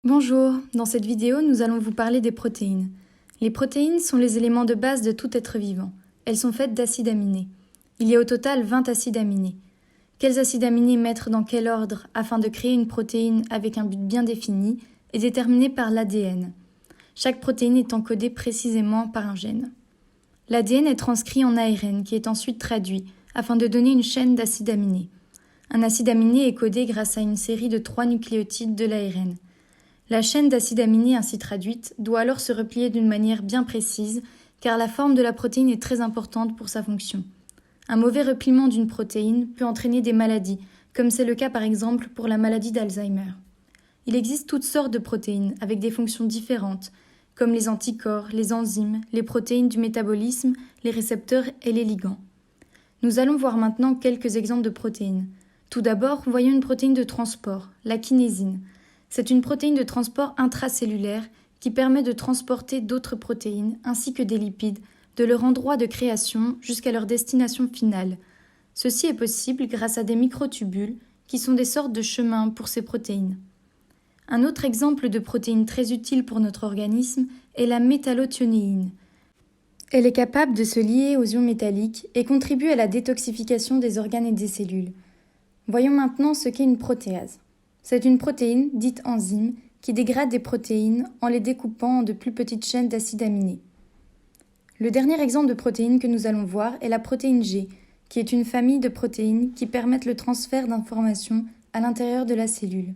Bonjour, dans cette vidéo, nous allons vous parler des protéines. Les protéines sont les éléments de base de tout être vivant. Elles sont faites d'acides aminés. Il y a au total 20 acides aminés. Quels acides aminés mettre dans quel ordre afin de créer une protéine avec un but bien défini est déterminé par l'ADN. Chaque protéine est encodée précisément par un gène. L'ADN est transcrit en ARN qui est ensuite traduit afin de donner une chaîne d'acides aminés. Un acide aminé est codé grâce à une série de 3 nucléotides de l'ARN. La chaîne d'acides aminés ainsi traduite doit alors se replier d'une manière bien précise car la forme de la protéine est très importante pour sa fonction. Un mauvais repliement d'une protéine peut entraîner des maladies, comme c'est le cas par exemple pour la maladie d'Alzheimer. Il existe toutes sortes de protéines avec des fonctions différentes, comme les anticorps, les enzymes, les protéines du métabolisme, les récepteurs et les ligands. Nous allons voir maintenant quelques exemples de protéines. Tout d'abord, voyons une protéine de transport, la kinésine. C'est une protéine de transport intracellulaire qui permet de transporter d'autres protéines ainsi que des lipides de leur endroit de création jusqu'à leur destination finale. Ceci est possible grâce à des microtubules qui sont des sortes de chemins pour ces protéines. Un autre exemple de protéine très utile pour notre organisme est la métallothionéine. Elle est capable de se lier aux ions métalliques et contribue à la détoxification des organes et des cellules. Voyons maintenant ce qu'est une protéase. C'est une protéine, dite enzyme, qui dégrade des protéines en les découpant en de plus petites chaînes d'acides aminés. Le dernier exemple de protéine que nous allons voir est la protéine G, qui est une famille de protéines qui permettent le transfert d'informations à l'intérieur de la cellule.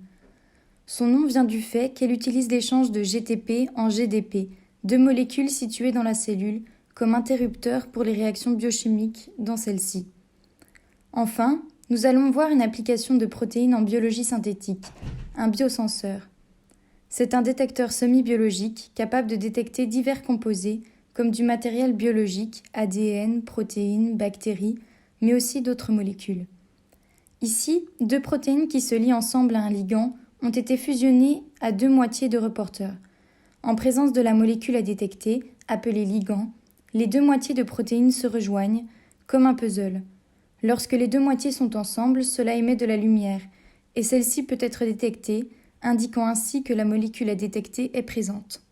Son nom vient du fait qu'elle utilise l'échange de GTP en GDP, deux molécules situées dans la cellule, comme interrupteurs pour les réactions biochimiques dans celle-ci. Enfin, nous allons voir une application de protéines en biologie synthétique, un biosenseur. C'est un détecteur semi-biologique capable de détecter divers composés comme du matériel biologique, ADN, protéines, bactéries, mais aussi d'autres molécules. Ici, deux protéines qui se lient ensemble à un ligand ont été fusionnées à deux moitiés de reporters. En présence de la molécule à détecter, appelée ligand, les deux moitiés de protéines se rejoignent comme un puzzle. Lorsque les deux moitiés sont ensemble, cela émet de la lumière, et celle-ci peut être détectée, indiquant ainsi que la molécule à détecter est présente.